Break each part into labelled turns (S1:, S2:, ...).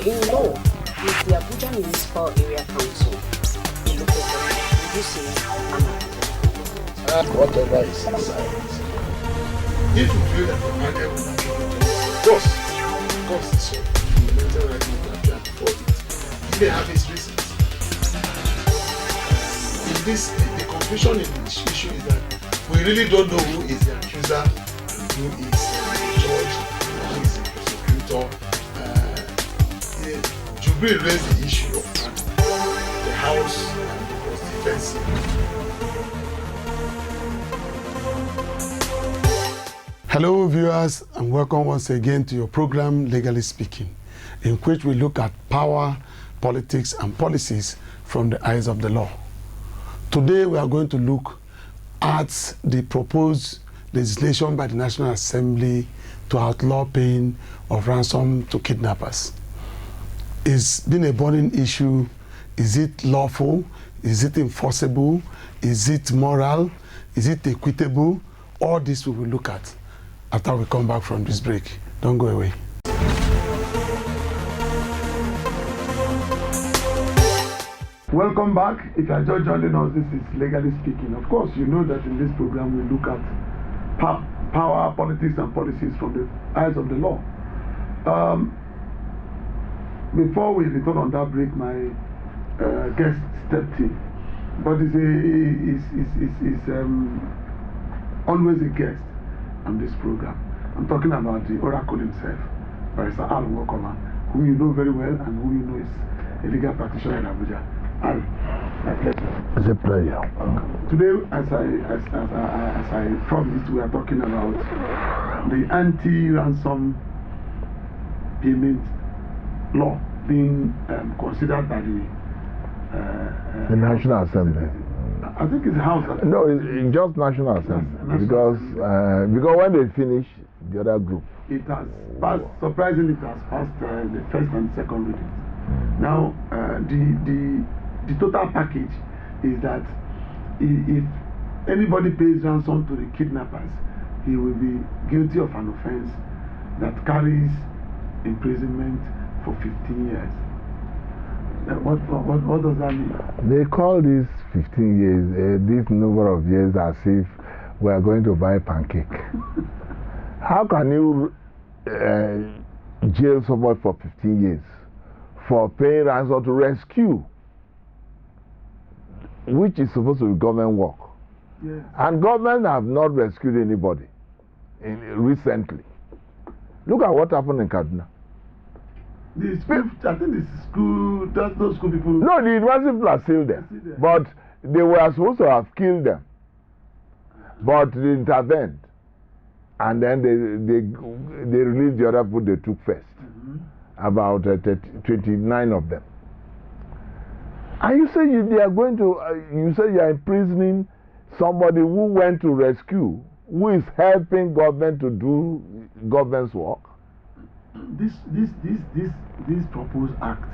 S1: in law with the Abuja Municipal Area Council, the local government reducing
S2: whatever is inside. If you feel that the market will not be of course, it's so fundamental right now that you have to afford it. If they have its reasons. In this, the confusion in this issue is that we really don't know who is the accuser and who is the judge, who is the prosecutor. Jubril raised the issue of the house was defensive. Hello viewers, and welcome once again to your program Legally Speaking, in which we look at power, politics and policies from the eyes of the law. Today we are going to look at the proposed legislation by the National Assembly to outlaw paying of ransom to kidnappers. It's been a burning issue. Is it lawful? Is it enforceable? Is it moral? Is it equitable? All this we will look at after we come back from this break. Don't go away. Welcome back. If you are just joining us, this is Legally Speaking. Of course, you know that in this program we look at power, politics and policies from the eyes of the law. Before we return on that break, my guest stepped in, but is always a guest on this program. I'm talking about the Oracle himself, Barrister Al Nwokoma, whom you know very well and whom you know is a legal practitioner in Abuja. Al, my pleasure.
S3: It's a pleasure.
S2: Today, as I promised, we are talking about the anti-ransom payment law being considered by
S3: the National Assembly.
S2: I think it's the House.
S3: No, it's just National Assembly. Because when they finish the other group,
S2: it has passed. Surprisingly, it has passed the first and second reading. Now, the total package is that if anybody pays ransom to the kidnappers, he will be guilty of an offense that carries imprisonment for 15 years. What does that mean?
S3: They call this 15 years, this number of years, as if we are going to buy pancake. How can you jail someone for 15 years for paying ransom to rescue, which is supposed to be government work?
S2: Yes.
S3: And government have not rescued anybody recently. Look at what happened in Kaduna.
S2: The school, I think the school, those school people.
S3: No, the university people are still there. But they were supposed to have killed them. But they intervened. And then they released the other people they took first. About 29 of them. And you say they are going to, you say you are imprisoning somebody who went to rescue, who is helping government to do government's work.
S2: This proposed act,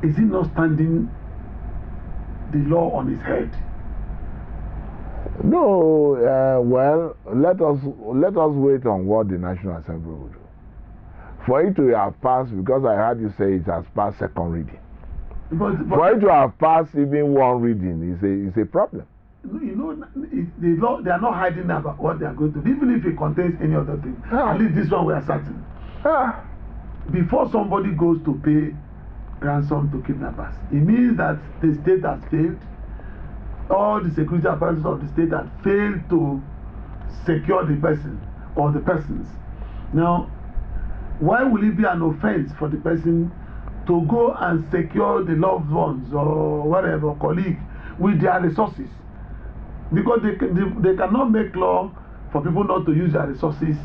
S2: is it not standing the law on its head?
S3: No, well, let us wait on what the National Assembly will do. For it to have passed, because I heard you say it has passed second reading.
S2: But
S3: for it to have passed even one reading is a problem.
S2: You know, the law, they are not hiding about what they are going to do, even if it contains any other thing. At least this one we are certain. Before somebody goes to pay ransom to kidnappers, it means that the state has failed. All the security apparatus of the state have failed to secure the person or the persons. Now, why will it be an offense for the person to go and secure the loved ones or whatever, colleague, with their resources? Because they cannot make law for people not to use their resources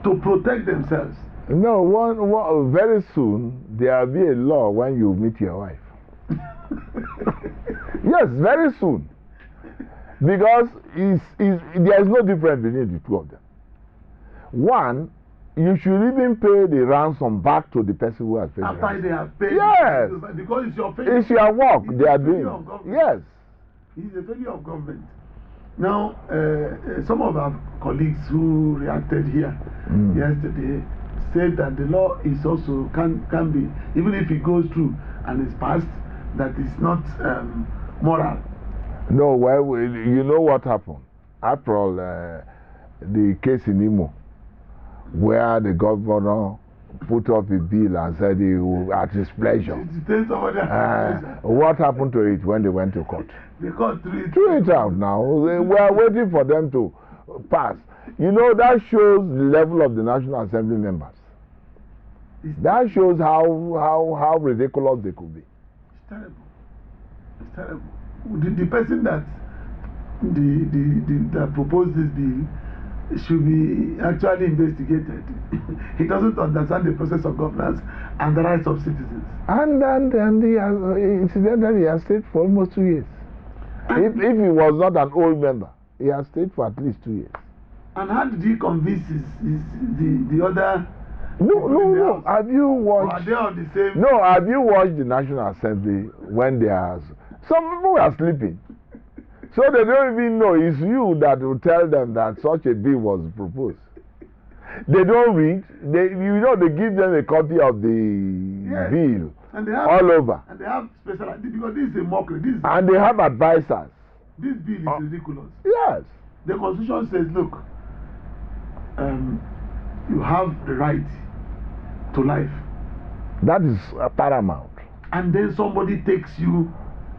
S2: to protect themselves.
S3: No, very soon there will be a law when you meet your wife. Yes, very soon. Because there is no difference between the two of them. One, you should even pay the ransom back to the person who has paid.
S2: After they have paid.
S3: Yes.
S2: Because it's your pay.
S3: It's your work they are doing. Yes.
S2: It's a failure of government. Now, some of our colleagues who reacted here yesterday said that the law is also can be, even if it goes through and is passed, that it's not moral.
S3: No, well, you know what happened? After all, the case in Imo, where the governor put up a bill and said he will, at his pleasure. What happened to it when they went to court?
S2: The court
S3: threw it out now. We are waiting for them to pass. You know, that shows the level of the National Assembly members. That shows how ridiculous they could be.
S2: It's terrible. It's terrible. The person that that proposed this bill should be actually investigated. He doesn't understand the process of governance and the rights of citizens.
S3: And he has, incidentally, he has stayed for almost 2 years. If he was not an old member, he has stayed for at least 2 years.
S2: And how did he convince the other?
S3: No. Have you watched?
S2: Or are they on the same?
S3: No, have you watched the National Assembly when they are? Some people are sleeping. So they don't even know it's you that will tell them that such a bill was proposed. They don't read. They give them a copy of the bill
S2: and they have,
S3: all over.
S2: And they have special, because this is a mockery.
S3: And they have advisors.
S2: This bill is ridiculous.
S3: Yes.
S2: The Constitution says, look, you have the right to life.
S3: That is paramount.
S2: And then somebody takes you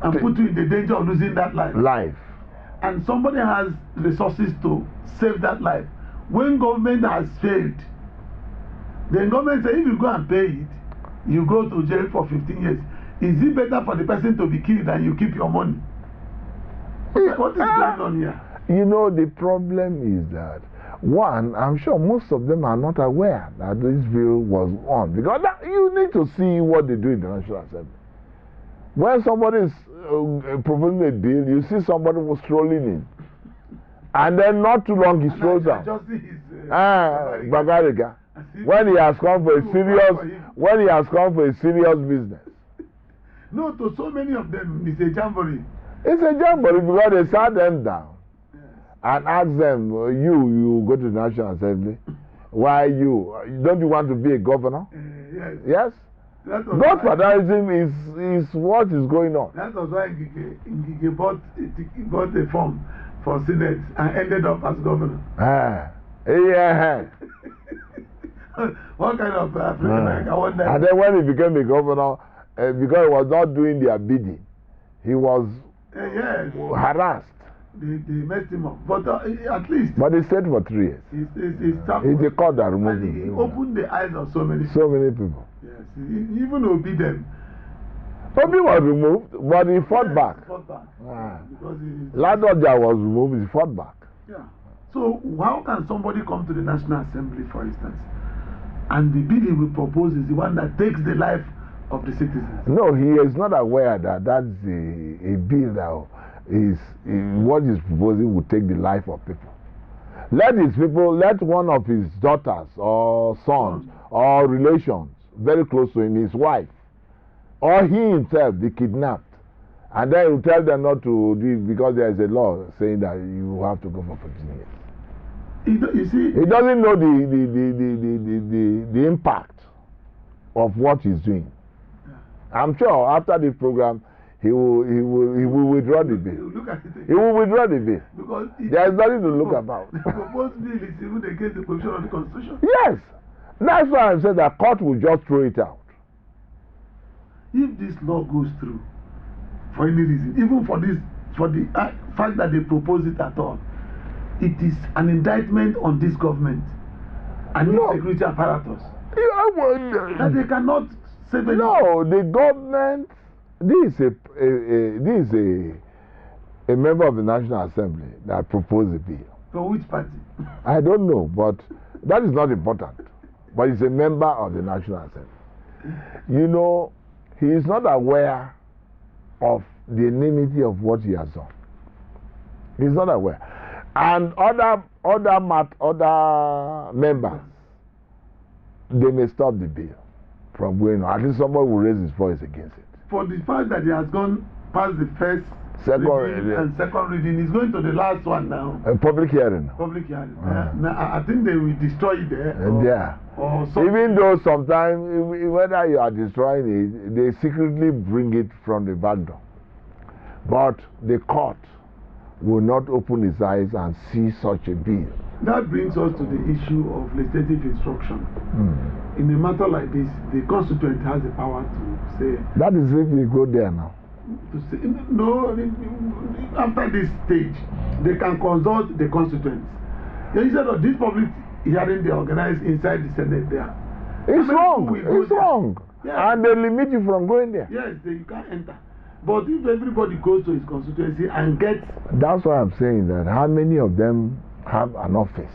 S2: and put you in the danger of losing that life. And somebody has resources to save that life. When government has failed, then government says if you go and pay it, you go to jail for 15 years. Is it better for the person to be killed than you keep your money? What is going on here?
S3: You know, the problem is that, one, I'm sure most of them are not aware that this bill was on. Because you need to see what they do in the National Assembly. When somebody is proposing a bill, you see somebody was strolling in. And then not too long he strolls out. Bagariga. When he has come for a serious business.
S2: No, to so many of them, it's a jamboree.
S3: It's a jamboree because they sat them down and asked them, you go to the National Assembly. Why you? Don't you want to be a governor? Yes? Godfatherism is what is going on.
S2: That was why Ngige bought a form for Senate and ended up as governor. What kind of African? I wonder.
S3: And then when he became a governor, because he was not doing their bidding, he was harassed.
S2: They messed him up. But at least.
S3: But he stayed for 3 years. He's the court that removed him.
S2: He opened the eyes of so many people.
S3: So many people.
S2: Yes, even Obi them.
S3: Obi was removed, but he fought back. Ladoja was removed, he fought back.
S2: Yeah. So how can somebody come to the National Assembly, for instance, and the bill he will propose is the one that takes the life of the citizens?
S3: No, he is not aware that that's a bill that is what he's proposing will take the life of people. Let one of his daughters or sons or relations very close to him, his wife, or he himself be kidnapped, and then you tell them not to do it because there is a law saying that you have to go for 15 years.
S2: You see,
S3: he doesn't know the impact of what he's doing. I'm sure after this program he will withdraw the bill. He will withdraw the bill.
S2: Because
S3: there is nothing to look about.
S2: The proposed bill is even against the provision of the Constitution.
S3: Yes. That's why I said that court will just throw it out.
S2: If this law goes through, for any reason, even for the fact that they propose it at all, it is an indictment on this government and its security apparatus. That they cannot save anything.
S3: No, the government. This is a member of the National Assembly that proposed the bill.
S2: From which party?
S3: I don't know, but that is not important. But he's a member of the National Assembly. You know, he is not aware of the enormity of what he has done. He's not aware. And other members, they may stop the bill from going on. At least somebody will raise his voice against it.
S2: For the fact that he has gone past the first reading and second reading, he's going to the last one now.
S3: A public hearing.
S2: Public hearing. Now, I think they will destroy it there. or something.
S3: Even though sometimes, whether you are destroying it, they secretly bring it from the back door. But the court will not open its eyes and see such a bill.
S2: That brings us to the issue of legislative instruction. In a matter like this, the constituent has the power to say.
S3: That is if we go there now.
S2: To say no. After this stage, they can consult the constituents. Instead of this public hearing, they organize inside the Senate there.
S3: It's wrong. It's wrong.
S2: Yeah.
S3: And they limit you from going there.
S2: Yes, you can't enter. But if everybody goes to his constituency and gets.
S3: That's why I'm saying that how many of them have an office?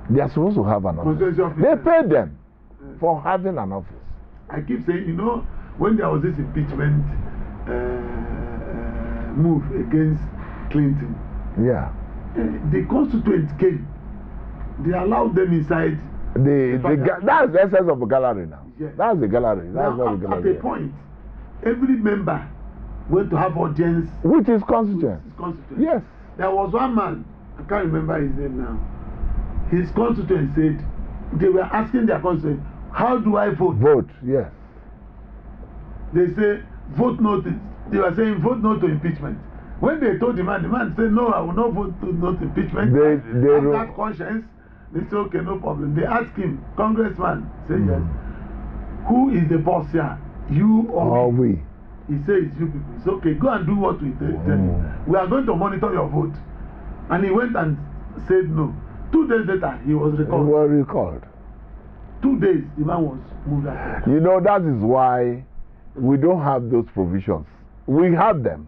S3: They are supposed to have an office. They pay them for having an office.
S2: I keep saying, you know, when there was this impeachment move against Clinton,
S3: yeah,
S2: the constituents came. They allowed them inside.
S3: That's the essence of a gallery now.
S2: Yes.
S3: That's the gallery. That's
S2: now,
S3: not the gallery.
S2: At a point, every member went to have audience.
S3: Which is constituent. Yes.
S2: There was one man, I can't remember his name now. His constituent said, they were asking their constituent, how do I vote?
S3: Vote, yes.
S2: They say, vote no to, they were saying, vote no to impeachment. When they told the man said, no, I will not vote no to impeachment. They have that conscience. They say, okay, no problem. They ask him, Congressman, say yes. Who is the boss here? You or
S3: we?
S2: He says, you people. It's okay, go and do what we tell you. We are going to monitor your vote. And he went and said no. 2 days later, he was recalled. 2 days, the man was moved out.
S3: You know, that is why we don't have those provisions. We have them,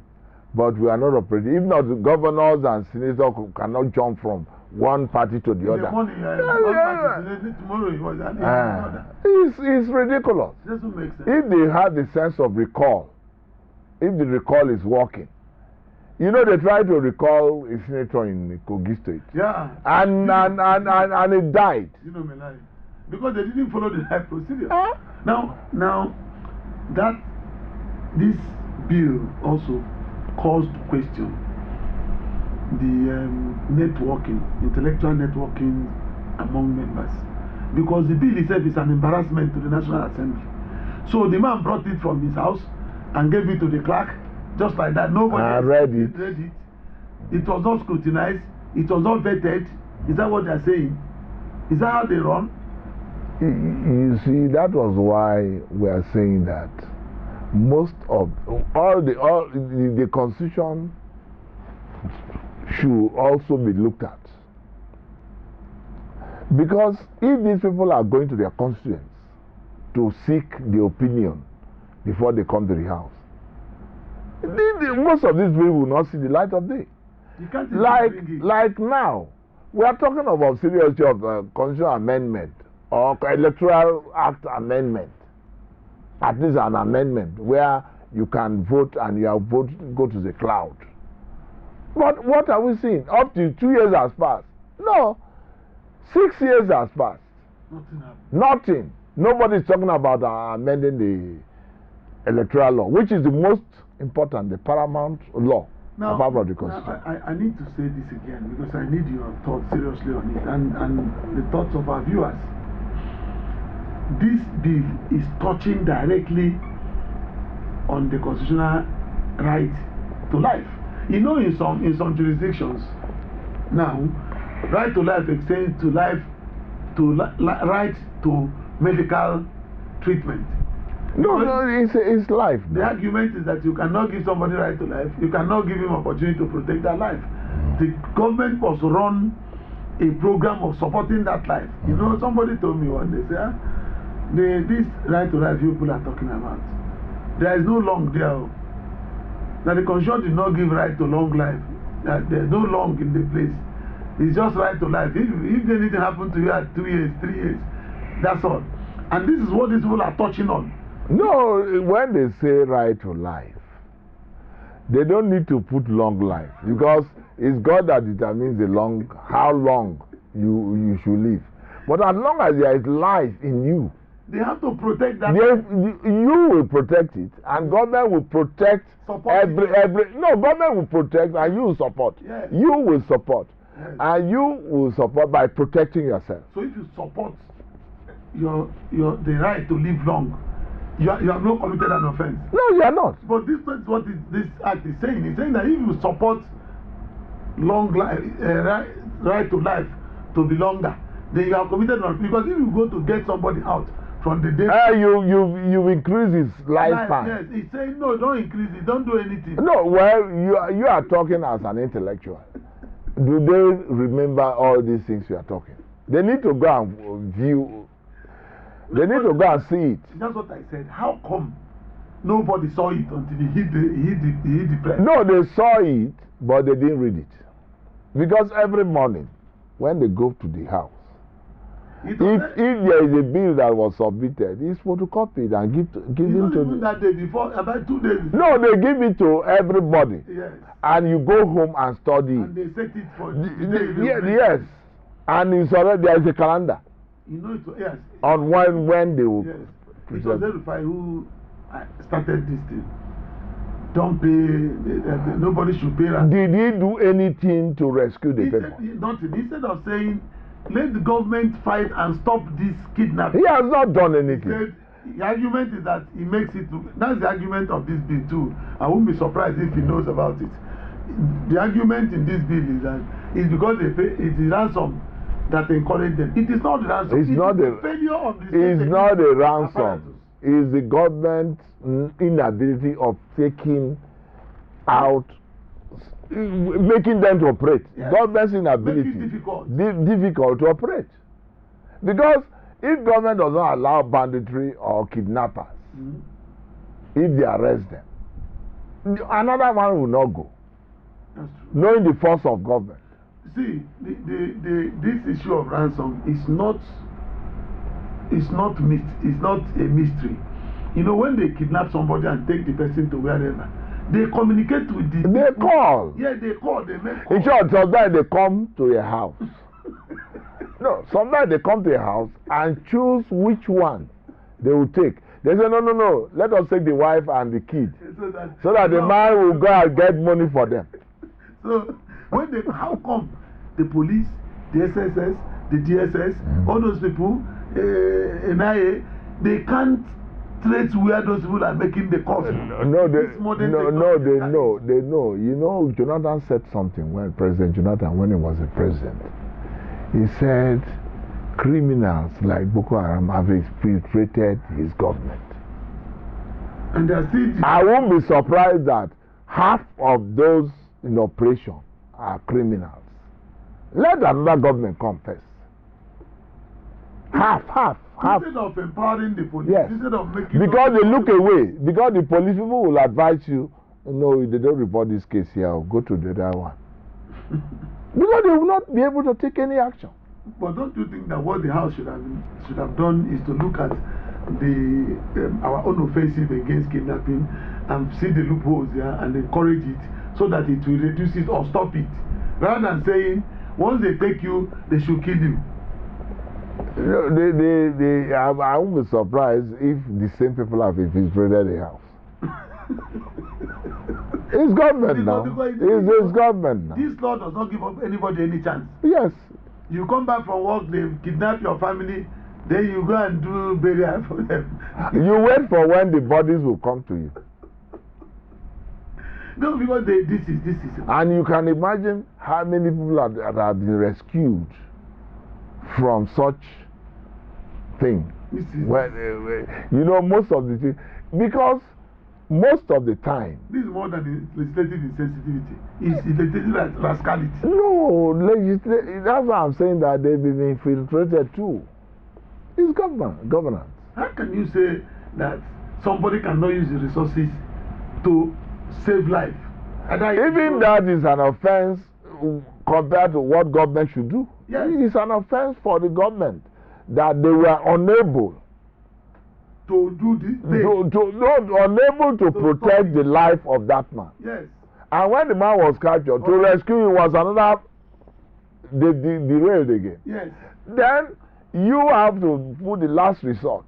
S3: but we are not operating. If not, the governors and senators cannot jump from one party to the other.
S2: Morning, tomorrow he was at
S3: it's ridiculous.
S2: It doesn't make sense.
S3: If they have the sense of recall, if the recall is working, you know, they tried to recall a senator in Kogi State.
S2: Yeah.
S3: And it died.
S2: You know me, like, because they didn't follow the right procedure. Now that this bill also caused question the networking, intellectual networking among members, because the bill itself is an embarrassment to the National Assembly. So the man brought it from his house and gave it to the clerk, just like that. Nobody
S3: read it.
S2: It was not scrutinized. It was not vetted. Is that what they are saying? Is that how they run?
S3: You see, that was why we are saying that most of all the Constitution should also be looked at, because if these people are going to their constituents to seek the opinion before they come to the house, most of these people will not see the light of day.
S2: You can't
S3: like now, we are talking about serious of constitutional amendment or electoral act amendment. At least an amendment where you can vote and your vote go to the cloud. But what are we seeing? Up to 2 years has passed. No, 6 years has passed.
S2: Nothing happened.
S3: Nothing. Nobody is talking about amending the electoral law, which is the most important, the paramount law.
S2: Now,
S3: apart from the Constitution.
S2: I need to say this again because I need your thoughts seriously on it and the thoughts of our viewers. This bill is touching directly on the constitutional right to life. You know, in some jurisdictions now, right to life extends to life to right to medical treatment.
S3: No, it's life.
S2: The argument is that you cannot give somebody right to life. You cannot give him opportunity to protect that life. The government must run a program of supporting that life. You know, somebody told me one day, this right to life people are talking about, there is no long there. Now the Constitution did not give right to long life. There is no long in the place. It's just right to life. If anything happened to you at 2 years, 3 years, that's all. And this is what these people are touching on.
S3: No, when they say right to life, they don't need to put long life, because it's God that determines how long you should live. But as long as there is life in you,
S2: they have to protect that.
S3: You will protect it, and government will protect government will protect and you will support.
S2: Yes.
S3: You will support.
S2: Yes.
S3: And you will support by protecting yourself.
S2: So if you support the right to live long, you have not committed an offense.
S3: No, you are not.
S2: But this is what this act is saying. It's saying that if you support long life, right to life to be longer, then you have committed an offense. Because if you go to get somebody out from the day
S3: you increase his lifespan.
S2: Yes, he's saying no, don't increase it, don't do anything.
S3: No, well, you are talking as an intellectual. Do they remember all these things you are talking? They need to go and view. They need to go and see it.
S2: That's what I said. How come nobody saw it until he hit the press?
S3: No, they saw it, but they didn't read it. Because every morning, when they go to the house, if there is a bill that was submitted, it's photocopied and give it to
S2: them. That day before, about 2 days before.
S3: No, they give it to everybody.
S2: Yes.
S3: And you go home and study.
S2: And they set it for
S3: yes. And it's already, there is a calendar.
S2: You know it, yes.
S3: On when they will.
S2: Yes. It was Verify who started this thing. Don't pay, nobody should pay.
S3: Did he do anything to rescue the people?
S2: Nothing. Instead of saying, let the government fight and stop this kidnapping.
S3: He has not done anything.
S2: He said, the argument is that he makes it. That's the argument of this bill too. I won't be surprised if he knows about it. The argument in this bill is that it's because they pay, it's the ransom that encourage them. It is not the ransom.
S3: It's not the
S2: failure of the
S3: state. It's not a ransom. It's the government's inability of taking out, making them to operate. Yes. Government's inability.
S2: Make it
S3: difficult to operate. Because if government does not allow banditry or kidnappers, if they arrest them, another one will not go.
S2: That's true.
S3: Knowing the force of government.
S2: See, this issue of ransom is not a mystery. You know, when they kidnap somebody and take the person to wherever, they communicate with the
S3: They
S2: people.
S3: call.
S2: Yeah, they call. They make calls.
S3: In short, sometimes they come to your house. No, sometimes they come to your house and choose which one they will take. They say, no, let us take the wife and the kid. So that the man will go and get money for them.
S2: So, how come the police, the SSS, the DSS, all those people, NIA, they can't trace where those people are making the calls?
S3: They know. You know, Jonathan said something when President Jonathan, when he was a president. He said, criminals like Boko Haram have infiltrated his government.
S2: And they are still.
S3: I won't be surprised that half of those in operation are criminals. Let another government come first. Half.
S2: Instead of empowering the police,
S3: yes.
S2: Instead of making.
S3: Because they look away. Because the police people will advise you, no, they don't report this case here, or go to the other one. Because they will not be able to take any action.
S2: But don't you think that what the House should have done is to look at our own offensive against kidnapping and see the loopholes there and encourage it so that it will reduce it or stop it, rather than saying once they take you, they should kill you.
S3: I won't be surprised if the same people have infiltrated the house. It's government now. It's government now.
S2: This law does not give up anybody any chance.
S3: Yes.
S2: You come back from work, they kidnap your family, then you go and do burial for them.
S3: You wait for when the bodies will come to you.
S2: No, because this is.
S3: And you can imagine how many people that have been rescued from such thing. You know, most of the things, because most of the time.
S2: This is more than legislative insensitivity. It's legislative rascality.
S3: No, that's why I'm saying that they've been infiltrated too. It's governance.
S2: How can you say that somebody cannot use the resources to save life?
S3: Even that is an offense compared to what government should do.
S2: Yes.
S3: It's an offense for the government that they were unable
S2: to do this.
S3: Unable to protect the life of that man.
S2: Yes.
S3: And when the man was captured, to rescue him was another derailed again.
S2: Yes.
S3: Then you have to put the last resort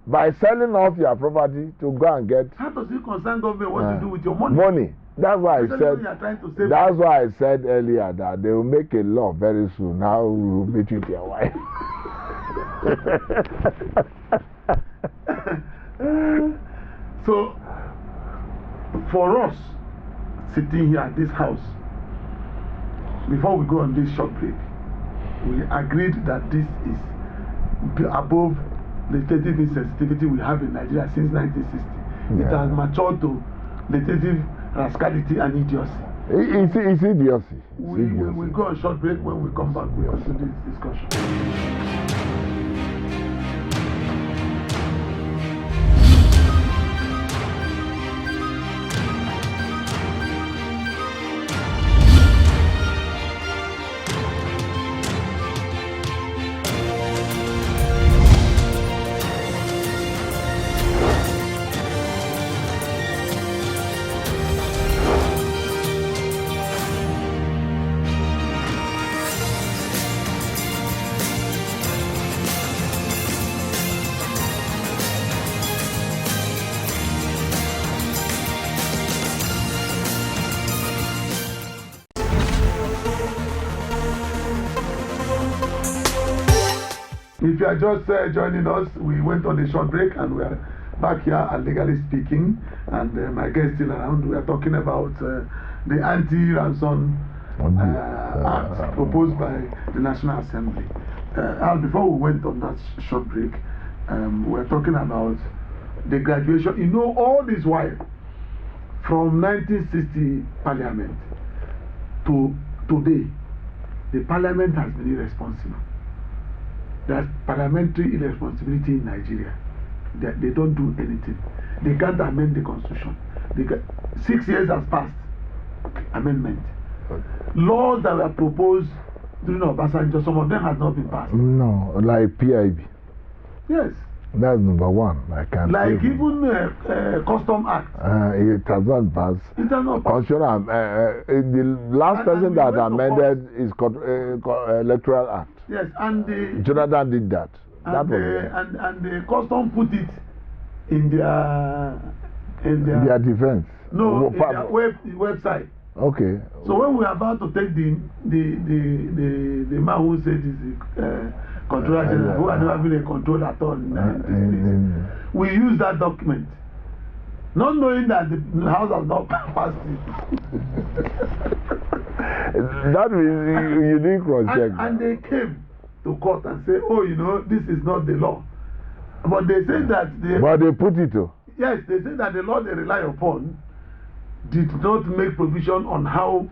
S3: by selling off your property to go and get.
S2: How does it concern government what to do with your money?
S3: Money. That's why I said. That's why I said earlier that they will make a law very soon. How you will meet with your wife.
S2: So, for us, sitting here at this house, before we go on this short break, we agreed that this is above legislative insensitivity we have in Nigeria since 1960.
S3: Yeah.
S2: It has matured to legislative rascality and idiocy.
S3: It's idiocy.
S2: We go on short break. When we come back, we continue this discussion. If you are just joining us, we went on a short break and we are back here at Legally Speaking, and my guest still around. We are talking about the Anti-Ransom Act proposed by the National Assembly. Al, before we went on that short break, we were talking about the graduation. You know, all this while, from 1960 Parliament to today, the Parliament has been irresponsible. There's parliamentary irresponsibility in Nigeria. They don't do anything. They can't amend the constitution. 6 years has passed. Amendment. Laws that were proposed during Obasanjo, some of them have not been passed.
S3: No, like PIB.
S2: Yes.
S3: That's number one. I can't.
S2: Like even Custom Act.
S3: It has not passed.
S2: It has not passed.
S3: The last person that amended is Electoral Act.
S2: Yes, and
S3: Jonathan did that.
S2: And the Custom put it in their
S3: defense.
S2: No, in their website.
S3: Okay.
S2: So when we are about to take the man who said is controller general, who had never been a controller at all in this place, we use that document, not knowing that the House has not passed it.
S3: That means you didn't cross-check.
S2: And they came to court and say, oh, you know, this is not the law. But they said that
S3: But they put it to.
S2: Yes, they said that the law they rely upon did not make provision on how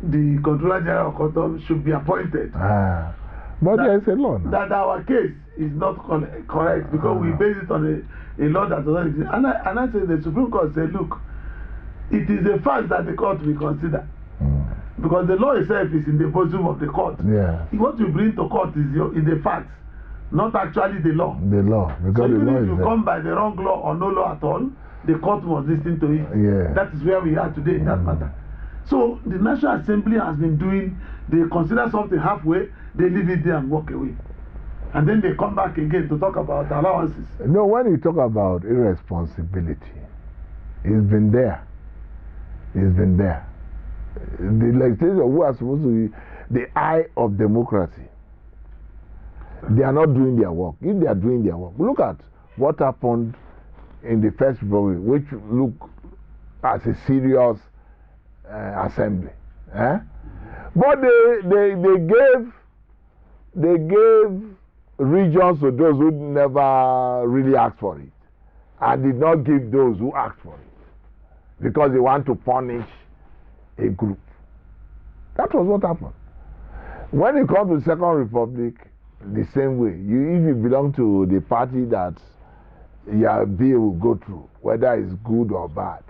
S2: the Controller General of Customs should be appointed.
S3: But there is a law now.
S2: That our case is not correct because we base it on a law that does not exist. And I said the Supreme Court said, look, it is a fact that the court will consider. Because the law itself is in the bosom of the court.
S3: Yeah.
S2: What you bring to court is the facts, not actually the law.
S3: The law. Because
S2: so even
S3: the law
S2: if you come by the wrong law or no law at all, the court must listen to it.
S3: Yeah.
S2: That is where we are today in that matter. So the National Assembly has been doing, they consider something halfway, they leave it there and walk away. And then they come back again to talk about allowances.
S3: No, when you talk about irresponsibility, it's been there. It's been there. The legislators who are supposed to be the eye of democracy, they are not doing their work. If they are doing their work, look at what happened in the First Republic, which look as a serious assembly. But they gave regions to those who never really asked for it, and did not give those who asked for it, because they want to punish a group. That was what happened. When it comes to Second Republic, the same way. If you belong to the party that your bill will go through, whether it's good or bad,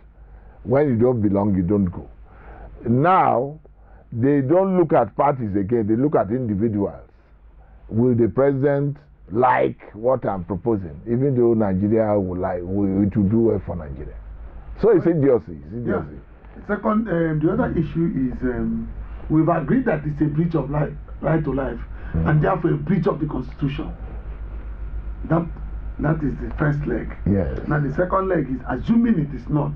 S3: when you don't belong, you don't go. Now, they don't look at parties again, they look at individuals. Will the president like what I'm proposing, even though Nigeria will like, it will do well for Nigeria? So it's idiocy. It's idiocy.
S2: Yeah. Second, the other issue is we've agreed that it's a breach of right to life, and therefore a breach of the Constitution. That is the first leg.
S3: Yes.
S2: Now the second leg is assuming it is not.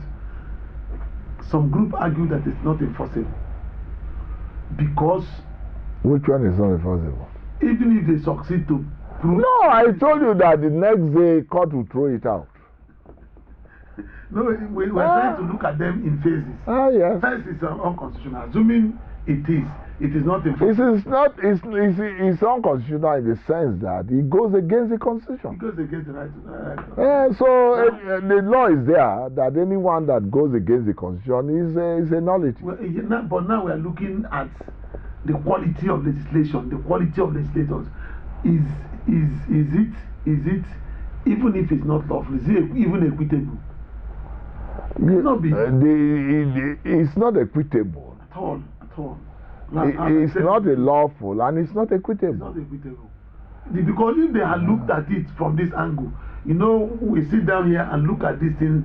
S2: Some group argue that it's not enforceable because
S3: which one is not enforceable?
S2: even if they succeed to prove.
S3: No, I told you that the next day court will throw it out.
S2: No, we're trying to look at them in phases.
S3: Yes.
S2: First is unconstitutional. Assuming it is not enforceable.
S3: It is not. It's unconstitutional in the sense that it goes against the constitution.
S2: It goes against the right.
S3: The law is there that anyone that goes against the constitution is a nullity.
S2: Well, but now we are looking at the quality of legislation, the quality of legislators. Is it even if it's not lawful, is it even equitable?
S3: It's not equitable.
S2: At all.
S3: It's not a lawful and it's not equitable.
S2: It's not equitable. Because if they had looked at it from this angle, we sit down here and look at this thing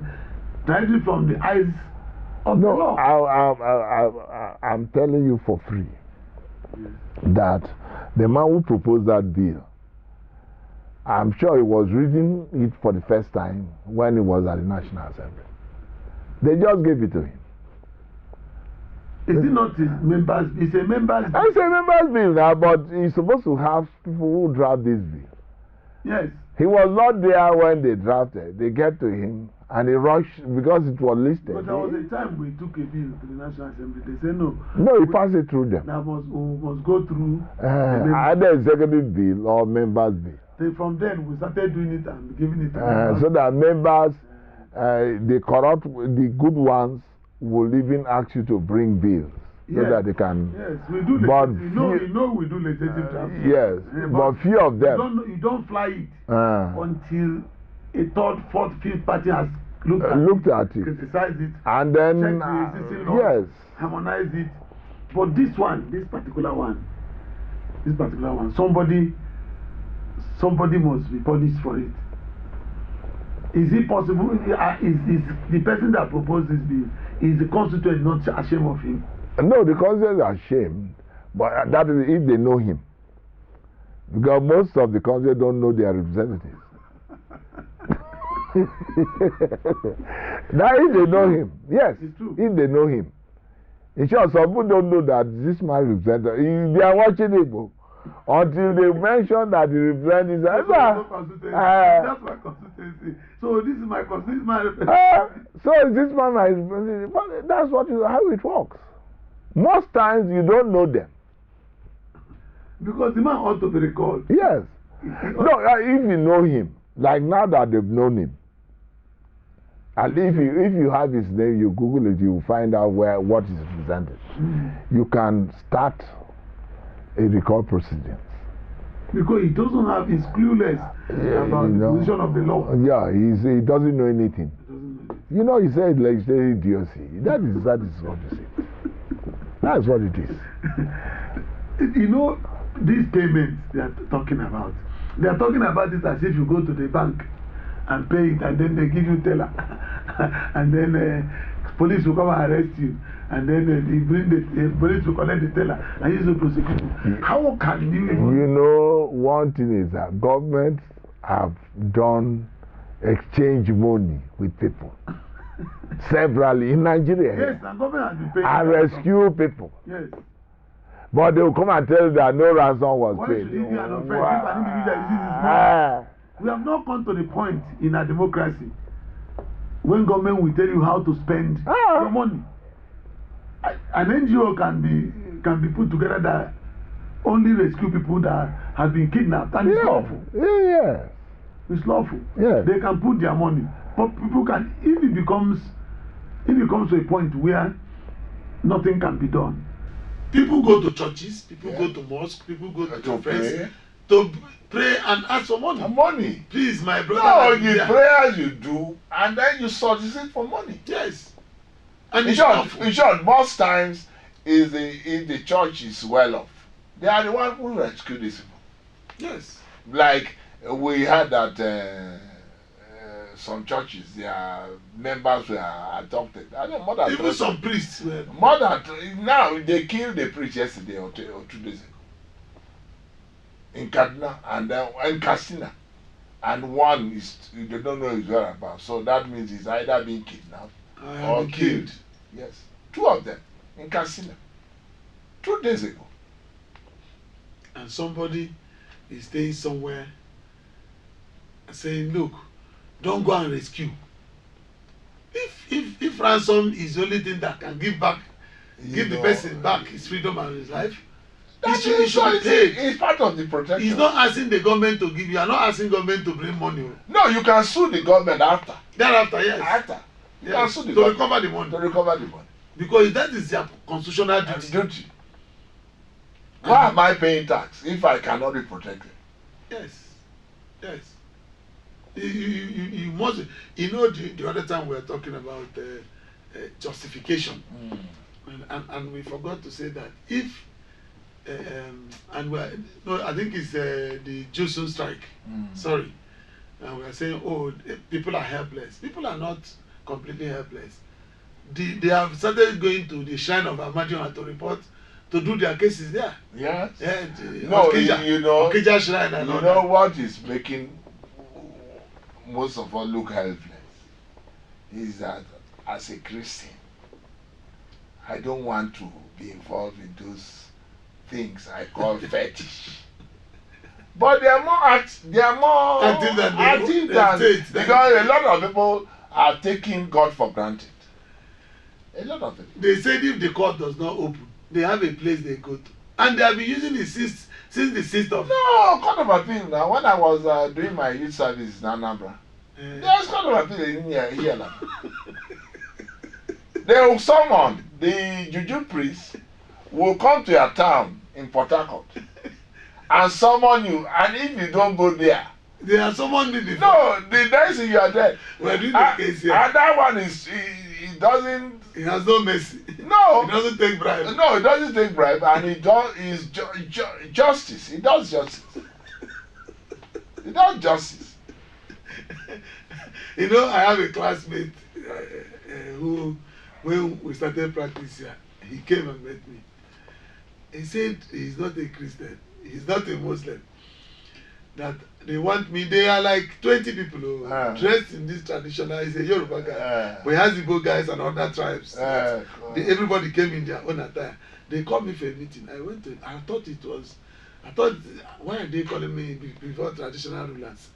S2: directly from the eyes of the law.
S3: I'm telling you for free that the man who proposed that bill, I'm sure he was reading it for the first time when he was at the National Assembly. They just gave it to him.
S2: Is it not his members? It's a members bill.
S3: It's a members bill now, but he's supposed to have people who draft this bill.
S2: Yes.
S3: He was not there when they drafted. They get to him and he rushed because it was listed.
S2: But there was a time we took a bill to the National Assembly. They said no.
S3: No, he passed it through them.
S2: That must go through
S3: either executive bill or members bill.
S2: From then we started doing it and giving it to members.
S3: So that members, the corrupt, the good ones, will even ask you to bring bills so that they can.
S2: Yes, we do.
S3: But
S2: we do legislative draft.
S3: Yes, but few of them.
S2: You don't fly it until a third, fourth, fifth party has looked at it, criticized it,
S3: and then
S2: check the existing laws, harmonize it. But this particular one, somebody must be punished for it. Is it possible? Is the person that proposed this bill, is the constituent not ashamed of him?
S3: No, the constituents are ashamed, but that is if they know him. Because most of the constituents don't know their representatives. Now, if they know him, yes, if they know him. In short, some people don't know that this man represents. They are watching him until they mention that he represents.
S2: That's my constituency. So this is my constituency.
S3: So is this man my representative? That's how it works. Most times you don't know them.
S2: Because the man ought to be recalled.
S3: Yes. No, if you know him, like now that they've known him, and if you have his name, you Google it, you will find out what is represented. You can start a recall proceedings.
S2: Because he doesn't have, he's clueless about the position of the law.
S3: Yeah, he doesn't know anything. He said legislative idiocy. That is what you say. That's what it is.
S2: These payments they are talking about. They are talking about it as if you go to the bank and pay it, and then they give you teller, and then police will come and arrest you, and then the police will collect the teller and use to prosecute you. How can you?
S3: One thing is that governments have done exchange money with people severally in Nigeria.
S2: Yes, and government has been paying.
S3: And rescue people.
S2: Yes.
S3: But they will come and tell you that no ransom was paid.
S2: Should it be an offense if an individual uses his money? We have not come to the point in a democracy when government will tell you how to spend your money. An NGO can be put together that only rescue people that have been kidnapped, and it's lawful.
S3: Yeah.
S2: It's lawful.
S3: Yeah.
S2: They can put their money, but people can. If it comes to a point where nothing can be done, people go to churches, people go to mosques, people go to conferences to pray and ask for money.
S3: Money.
S2: Please, my brother.
S3: No, the prayers you do, and then you solicit for money.
S2: Yes. And
S3: in short, most times if the church is well off, they are the ones who rescue these people.
S2: Yes.
S3: Like we had that some churches, their members were adopted. I don't know, more than
S2: even some priests.
S3: More than now they killed the priest yesterday or 2 days ago in Kaduna and then in Katsina, and one is they don't know his whereabouts. So that means he's either being kidnapped or killed. Yes, 2 of them in Katsina 2 days ago.
S2: And somebody is staying somewhere saying, look, don't go and rescue. If ransom is the only thing that can give the person back his freedom and his life, it should be paid.
S3: It's part of the protection.
S2: He's not asking the government to give. You are not asking government to bring money.
S3: No, you can sue the government after.
S2: Thereafter, yes.
S3: After. You can sue the
S2: to
S3: government.
S2: recover the money.
S3: To recover the money.
S2: Because that is their constitutional duty.
S3: Why am I paying tax if I cannot be protected?
S2: Yes. You must. You know, the other time we were talking about justification, and we forgot to say that if I think it's the Jusun strike. Sorry, and we are saying, oh, people are helpless. People are not completely helpless. They have started going to the shrine of Ahmadiyya to report, to do their cases there.
S3: Yes.
S2: No,
S3: you know.
S2: Okija shrine and
S3: you know what is making most of us look helpless is that as a Christian, I don't want to be involved in those things I call fetish. But they are more active than because a lot of people are taking God for granted. A lot of it.
S2: They said if the court does not open, they have a place they go to, and they have been using it since the system.
S3: No, Court of Appeal now. When I was doing my youth service in Anambra, there's Court of Appeal in here now. They will summon the Juju priest will come to your town in Port Harcourt and summon you, and if you don't go there,
S2: they are summoned me before.
S3: No, the next thing you are dead.
S2: We're doing the case here.
S3: And that one is he doesn't.
S2: He has no mercy.
S3: No,
S2: he doesn't take bribe.
S3: No, he doesn't take bribe, and he does justice. He does justice. He does justice.
S2: You know, I have a classmate who, when we started practice here, he came and met me. He said he's not a Christian, he's not a Muslim. That they want me, they are like 20 people dressed in this traditional, he's a Yoruba guy, but he has Igbo guys and other tribes. Everybody came in their own attire. They called me for a meeting. I thought, why are they calling me before traditional rulers?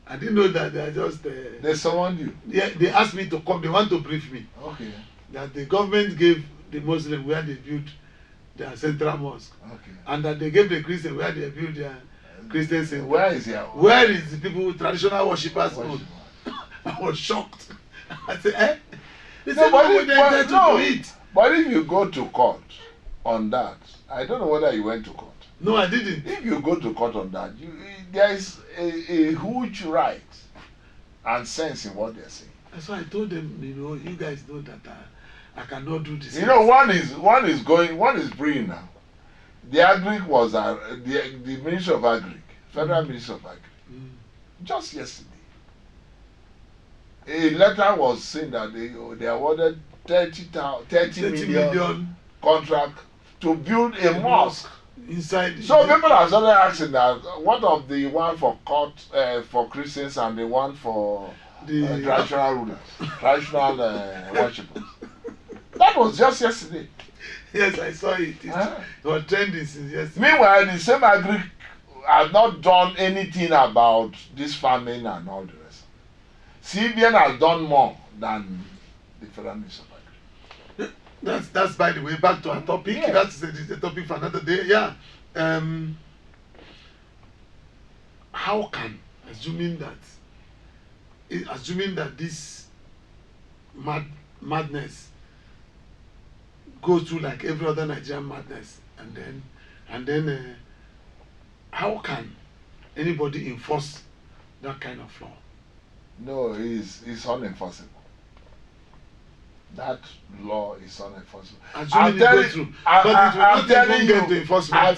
S2: I didn't know that they are just.
S3: They summoned you?
S2: Yeah, they asked me to come, they want to brief me.
S3: Okay.
S2: That the government gave the Muslim where they built their central mosque.
S3: Okay.
S2: And that they gave the Christian where they built their Christian center.
S3: Where is your?
S2: Where is the people, traditional worshippers? I was shocked. I said, eh? They said,
S3: but if you go to court on that, I don't know whether you went to court.
S2: No, I didn't.
S3: If you go to court on that, there is a huge right and sense in what they're saying.
S2: That's why I told them, you guys know that I cannot do this.
S3: One is brilliant now. The Agric was the Ministry of Agric, Federal Ministry of Agric, just yesterday. A letter was saying that they awarded 30 million contract to build a mosque
S2: inside.
S3: So people are started asking that what of the one for for Christians and the one for the traditional rulers, traditional worshippers. That was just yesterday.
S2: Yes, I saw it. It was trending since yesterday.
S3: Meanwhile, the same Agric has not done anything about this famine and all the rest. CBN has done more than the Federal Ministry of Agric.
S2: That's by the way, back to our topic. Yeah. That's the topic for another day. Yeah. How can, assuming that this madness goes through like every other Nigerian madness, and then how can anybody enforce that kind of law?
S3: No, it's unenforceable. That law is unenforceable.
S2: I'm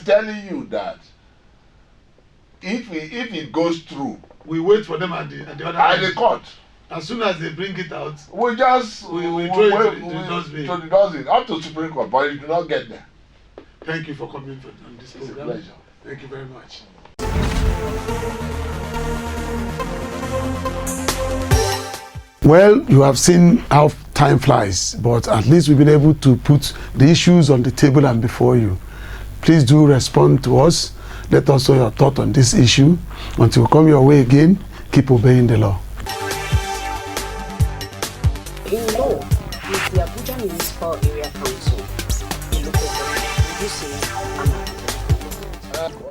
S3: telling you that if it goes through,
S2: we wait for them at the other
S3: at the court.
S2: As soon as they bring it out,
S3: we just
S2: throw it to the dustbin.
S3: To the dustbin, up to Supreme Court, but it do not get there.
S2: Thank you for coming on this program.
S3: It's a pleasure.
S2: Thank you very much. Well, you have seen how time flies, but at least we've been able to put the issues on the table and before you. Please do respond to us. Let us know your thought on this issue. Until we come your way again, keep obeying the law.
S1: In law, is the Abuja Municipal Area Council, the local government, reducing